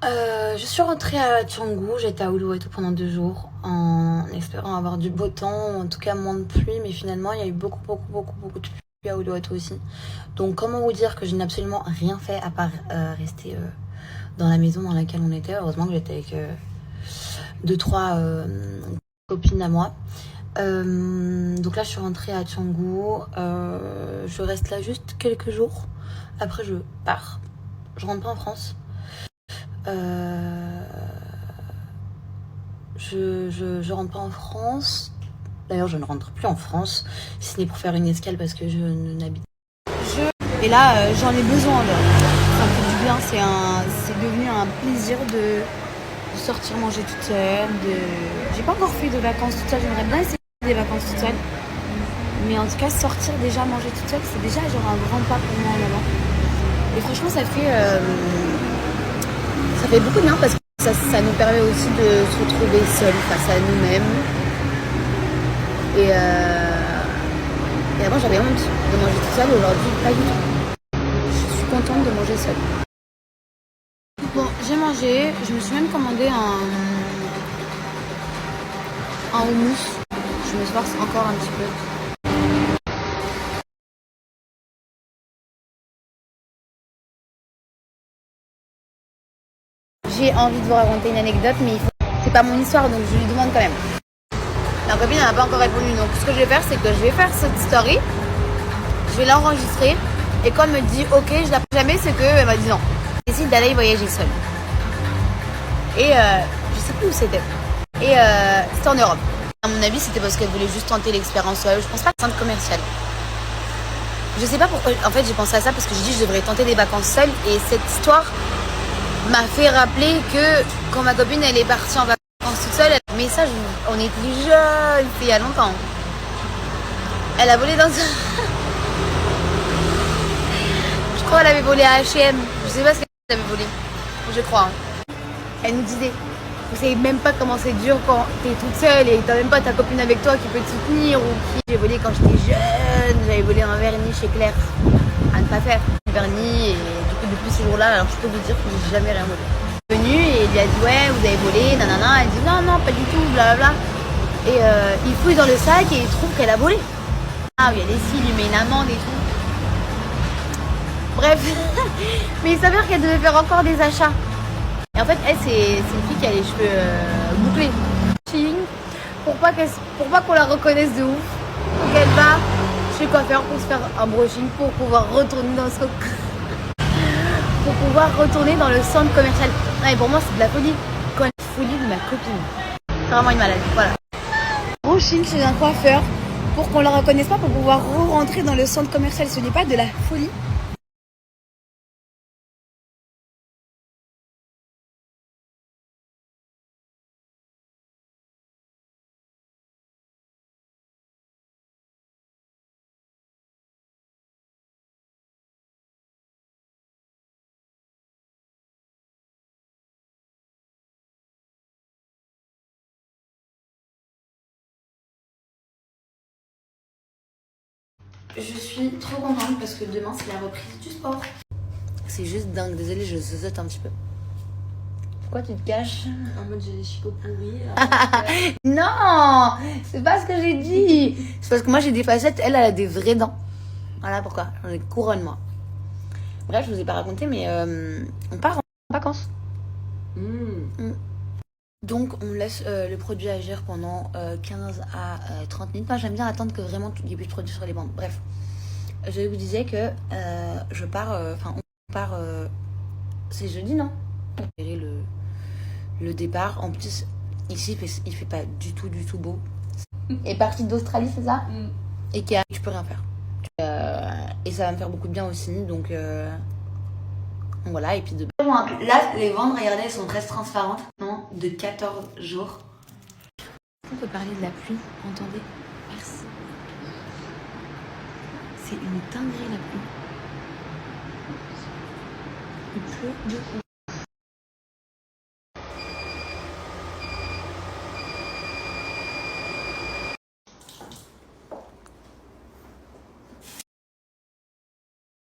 Je suis rentrée à Canggu, j'étais à Uluwatu pendant 2 jours en espérant avoir du beau temps, ou en tout cas moins de pluie, mais finalement il y a eu beaucoup de pluie à Uluwatu aussi. Donc comment vous dire que je n'ai absolument rien fait à part rester dans la maison dans laquelle on était. Heureusement que j'étais avec 2-3 copines à moi. Donc là je suis rentrée à Canggu, je reste là juste quelques jours, après je pars, je rentre pas en France. Je rentre pas en France. D'ailleurs, je ne rentre plus en France, si ce n'est pour faire une escale parce que je n'habite. Et là, j'en ai besoin. Là. Ça me fait du bien. C'est devenu un plaisir de sortir manger toute seule. J'ai pas encore fait de vacances toute seule. J'aimerais bien essayer des vacances toute seule. Mais en tout cas, sortir déjà manger toute seule, c'est déjà genre un grand pas pour moi en avant. Et franchement, ça fait beaucoup de bien parce que ça nous permet aussi de se retrouver seuls face à nous-mêmes. Et avant j'avais honte de manger toute seule, aujourd'hui pas du tout. Je suis contente de manger seule. Bon, j'ai mangé, je me suis même commandé un houmous. Je me force encore un petit peu. J'ai envie de vous raconter une anecdote, mais c'est pas mon histoire, donc je lui demande quand même. Ma copine n'a pas encore répondu, donc ce que je vais faire, c'est que je vais faire cette story, je vais l'enregistrer, et quand elle me dit ok, je l'appelle jamais, c'est qu'elle m'a dit non. Je décide d'aller voyager seule. Et je sais plus où c'était. Et c'était en Europe. À mon avis, c'était parce qu'elle voulait juste tenter l'expérience seule. Je pense pas que c'est un centre commercial. Je sais pas pourquoi. En fait, j'ai pensé à ça parce que j'ai dit que je devrais tenter des vacances seule, et cette histoire m'a fait rappeler que quand ma copine elle est partie en vacances toute seule, mais ça on était jeunes, c'était il y a longtemps. Elle a volé dans je crois qu'elle avait volé à H&M. Je sais pas ce qu'elle avait volé, je crois. Elle nous disait, vous savez même pas comment c'est dur quand t'es toute seule et t'as même pas ta copine avec toi qui peut te soutenir ou qui. J'ai volé quand j'étais jeune, j'avais volé un vernis chez Claire à ne pas faire. Vernis, et du coup depuis ce jour-là, alors je peux vous dire que j'ai jamais rien volé. Elle est venue et il lui a dit ouais vous avez volé, nanana, elle dit non pas du tout, blablabla. Et il fouille dans le sac et il trouve qu'elle a volé. Ah oui, elle est ici, il lui met une amende et tout. Bref, mais il s'avère qu'elle devait faire encore des achats. Et en fait elle c'est une fille qui a les cheveux bouclés. Pour pas qu'on la reconnaisse de ouf. Donc elle va chez coiffeur pour se faire un brushing pour pouvoir retourner dans ce pour pouvoir retourner dans le centre commercial. Non, et pour moi c'est de la folie. Quand la folie de ma copine. C'est vraiment une malade. Voilà. Brushing chez un coiffeur pour qu'on la reconnaisse pas, pour pouvoir rentrer dans le centre commercial. Ce n'est pas de la folie. Je suis trop contente parce que demain c'est la reprise du sport. C'est juste dingue, désolée, je zozote un petit peu. Pourquoi tu te caches? En mode j'ai des chicots pourris. Non, c'est pas ce que j'ai dit. C'est parce que moi j'ai des facettes, elle a des vraies dents. Voilà pourquoi, j'en ai couronne moi. Bref, je vous ai pas raconté, mais on part en vacances. Donc on laisse le produit agir pendant 15 à 30 minutes. Moi j'aime bien attendre que vraiment il n'y ait plus de produit sur les bandes. Bref, je vous disais que je pars, on part, c'est jeudi non? Le départ, en plus ici il fait pas du tout beau. Et partie d'Australie c'est ça? Et qui je peux rien faire. Et ça va me faire beaucoup de bien aussi, donc voilà, et puis là, les ventes, regardez, elles sont très transparentes. Non, de 14 jours. On peut parler de la pluie, entendez? Merci. C'est une dinguerie la pluie. Il pleut de ouf.